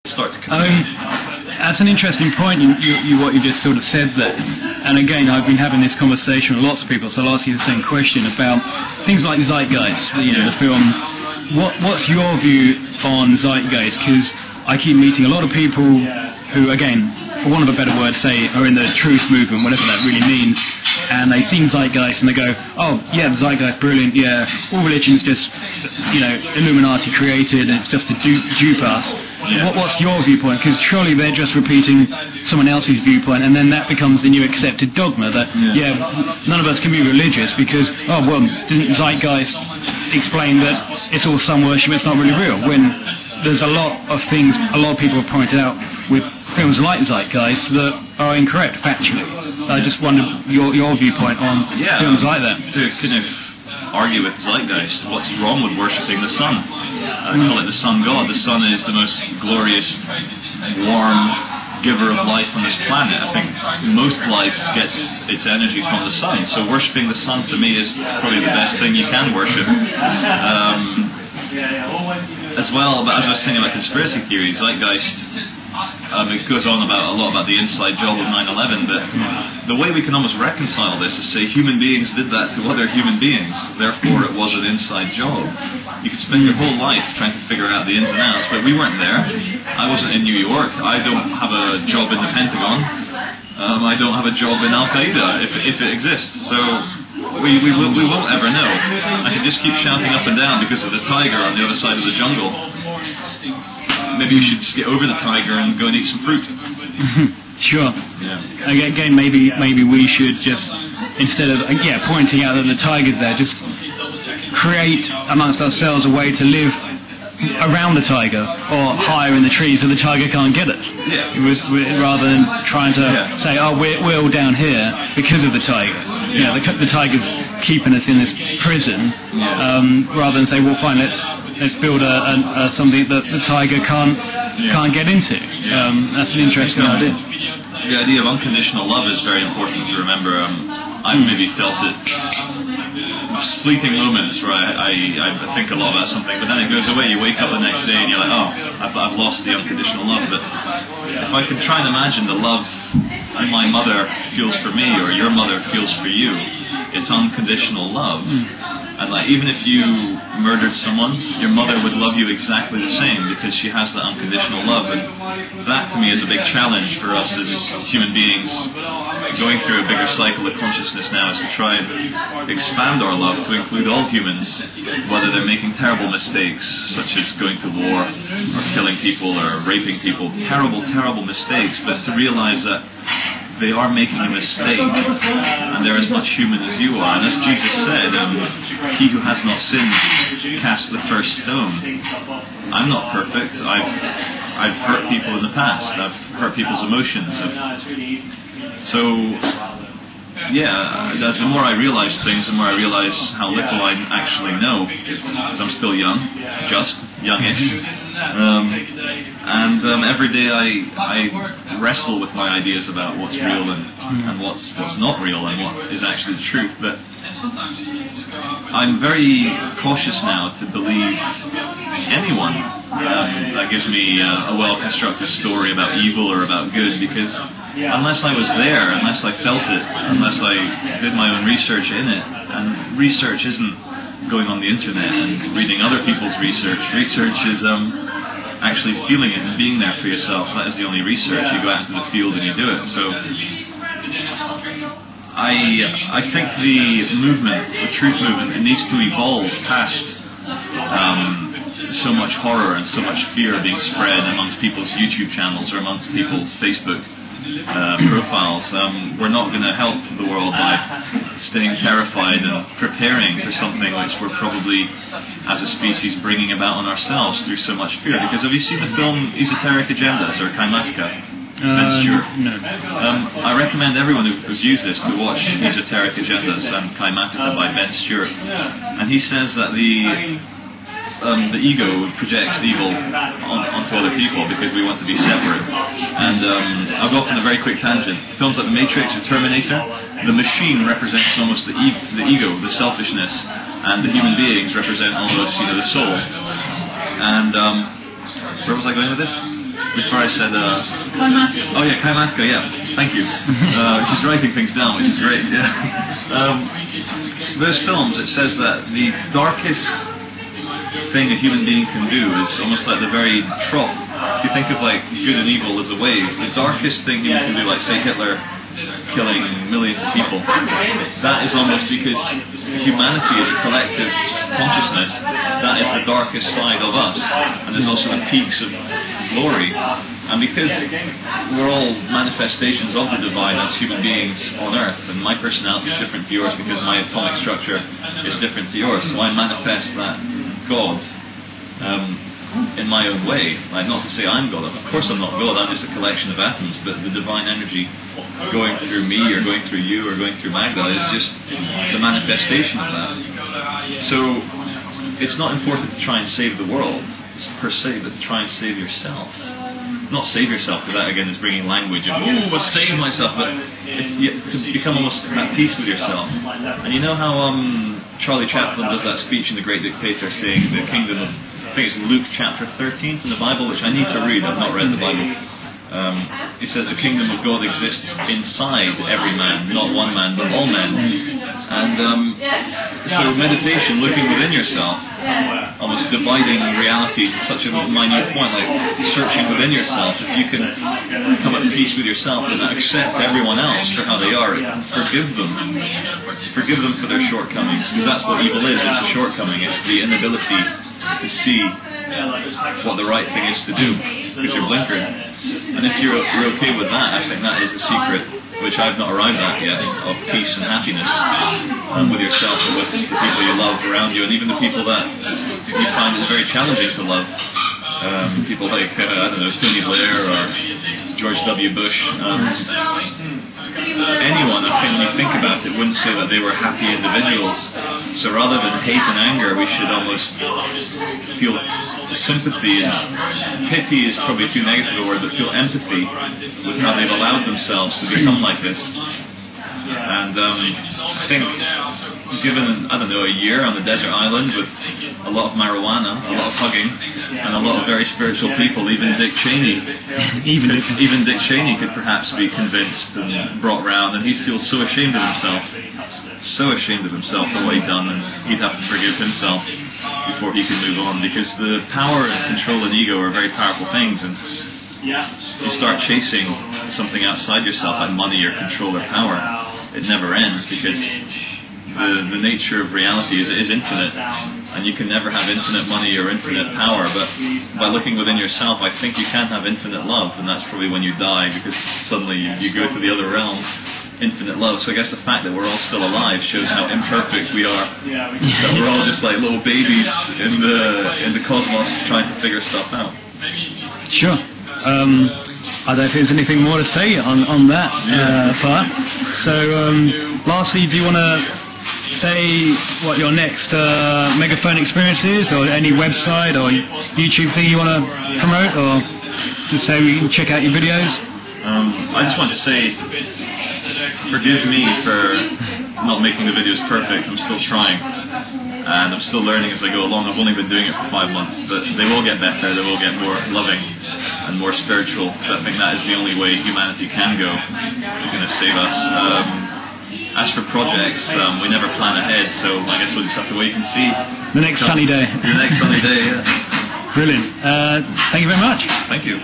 Start to communicate. That's an interesting point, what you just sort of said there. And again, I've been having this conversation with lots of people, so I'll ask you the same question about things like Zeitgeist, the film. What's your view on Zeitgeist? Because I keep meeting a lot of people who, again, for want of a better word, say, are in the truth movement, whatever that really means, and they see Zeitgeist and they go, oh, yeah, the Zeitgeist, brilliant, yeah, all religion's just, Illuminati created, and it's just to dupe us. Yeah. What's your viewpoint? Because surely they're just repeating someone else's viewpoint, and then that becomes the new accepted dogma that, none of us can be religious because, oh, well, didn't Zeitgeist explain that it's all sun worship, it's not really real? When there's a lot of things, a lot of people have pointed out with films like Zeitgeist that are incorrect, factually. I just wonder your viewpoint on films like that. To kind of argue with Zeitgeist, what's wrong with worshipping the sun? I call it the sun god. The sun is the most glorious, warm giver of life on this planet. I think most life gets its energy from the sun, so worshipping the sun to me is probably the best thing you can worship. As well, but as I was saying about conspiracy theories, Zeitgeist, it goes on a lot about the inside job of 9/11, but the way we can almost reconcile this is say human beings did that to other human beings, therefore it was an inside job. You could spend your whole life trying to figure out the ins and outs, but we weren't there. I wasn't in New York. I don't have a job in the Pentagon. I don't have a job in Al-Qaeda, if it exists. So we won't ever know. I could just keep shouting up and down because there's a tiger on the other side of the jungle. Maybe you should just get over the tiger and go and eat some fruit. Sure. Yeah. Again, maybe we should just, instead of pointing out that the tiger's there, just create amongst ourselves a way to live around the tiger or higher in the trees so the tiger can't get it. Yeah. Rather than trying to say, oh, we're all down here because of the tiger. The tiger's keeping us in this prison. Rather than say, well, fine, let's build something that the tiger can't get into. That's an interesting idea. The idea of unconditional love is very important to remember. I've maybe felt it. Fleeting moments where I think a lot about something, but then it goes away. You wake up the next day and you're like, oh, I've lost the unconditional love. But if I can try and imagine the love my mother feels for me or your mother feels for you, it's unconditional love. And even if you murdered someone, your mother would love you exactly the same because she has that unconditional love. And that to me is a big challenge for us as human beings going through a bigger cycle of consciousness now, is to try and expand our love to include all humans, whether they're making terrible mistakes such as going to war or killing people or raping people, terrible mistakes, but to realize that they are making a mistake, and they're as much human as you are. And as Jesus said, he who has not sinned cast the first stone. I'm not perfect. I've hurt people in the past. I've hurt people's emotions. As the more I realize things, the more I realize how little I actually know, because I'm still youngish. Every day I wrestle with my ideas about what's real and what's not real and what is actually the truth. But I'm very cautious now to believe anyone that gives me a well-constructed story about evil or about good, because unless I was there, unless I felt it, unless I did my own research in it, and research isn't going on the internet and reading other people's research. Research is actually feeling it and being there for yourself. That is the only research. You go out into the field and you do it. So I think the truth movement, it needs to evolve past so much horror and so much fear being spread amongst people's YouTube channels or amongst people's Facebook profiles. We're not going to help the world by staying terrified and preparing for something which we're probably, as a species, bringing about on ourselves through so much fear. Because have you seen the film Esoteric Agendas or Kaimatica? Ben Stewart. No. I recommend everyone who views this to watch Esoteric Agendas and Kaimatica by Ben Stewart. And he says that the ego projects evil onto other people because we want to be separate. And I'll go off on a very quick tangent. Films like The Matrix or Terminator, the machine represents almost the ego, the selfishness, and the human beings represent almost the soul. And where was I going with this? before I said, oh yeah, Kaimatka, yeah, thank you. She's writing things down, which is great, yeah. Those films, it says that the darkest thing a human being can do is almost like the very trough. If you think of like good and evil as a wave, the darkest thing you can do, like say Hitler killing millions of people, that is almost because humanity is a collective consciousness. That is the darkest side of us, and there's also the peaks of glory. And because we're all manifestations of the divine as human beings on earth, and my personality is different to yours because my atomic structure is different to yours, so I manifest that God in my own way. Like, not to say I'm God, of course I'm not God, I'm just a collection of atoms, but the divine energy going through me or going through you or going through Magda is just the manifestation of that. So it's not important to try and save the world per se, but to try and save yourself. Not save yourself, because that again is bringing language of, oh, but save myself, but to become almost at peace with yourself. And you know how Charlie Chaplin does that speech in The Great Dictator saying the kingdom of, I think it's Luke chapter 13 from the Bible, which I need to read, I've not read the Bible. He says the kingdom of God exists inside every man, not one man, but all men. And so meditation, looking within yourself, almost dividing reality to such a minute point, like searching within yourself. If you can come at peace with yourself and accept everyone else for how they are, forgive them for their shortcomings, because that's what evil is. It's a shortcoming. It's the inability to see what the right thing is to do, because you're blinkered. And if you're okay with that, I think that is the secret, which I've not arrived at yet, of peace and happiness with yourself and with the people you love around you, and even the people that you find it very challenging to love. People like, I don't know, Tony Blair or George W. Bush. Anyone, I think, when you think about it, wouldn't say that they were happy individuals. So rather than hate and anger, we should almost feel sympathy. And pity is probably too negative a word, but feel empathy with how they've allowed themselves to become like this. And I think, given, I don't know, a year on a desert island with a lot of marijuana, a lot of hugging, and a lot of very spiritual people, even Dick Cheney, even Dick Cheney could perhaps be convinced and brought round, and he'd feel so ashamed of himself for what he'd done, and he'd have to forgive himself before he could move on, because the power and control and ego are very powerful things, and if you start chasing something outside yourself, like money or control or power, it never ends, because the nature of reality is infinite, and you can never have infinite money or infinite power, but by looking within yourself, I think you can have infinite love, and that's probably when you die, because suddenly you go to the other realm, infinite love. So I guess the fact that we're all still alive shows how imperfect we are, that we're all just like little babies in the cosmos trying to figure stuff out. Sure. I don't know if there's anything more to say on that part. So, lastly, do you want to say what your next megaphone experience is, or any website or YouTube thing you want to promote, or just say we can check out your videos? I just want to say, forgive me for not making the videos perfect. I'm still trying, and I'm still learning as I go along. I've only been doing it for 5 months, but they will get better, they will get more loving and more spiritual, because I think that is the only way humanity can go to kind of save us. As for projects, we never plan ahead, so I guess we'll just have to wait and see. The next sunny day. The next sunny day, yeah. Brilliant. Thank you very much. Thank you.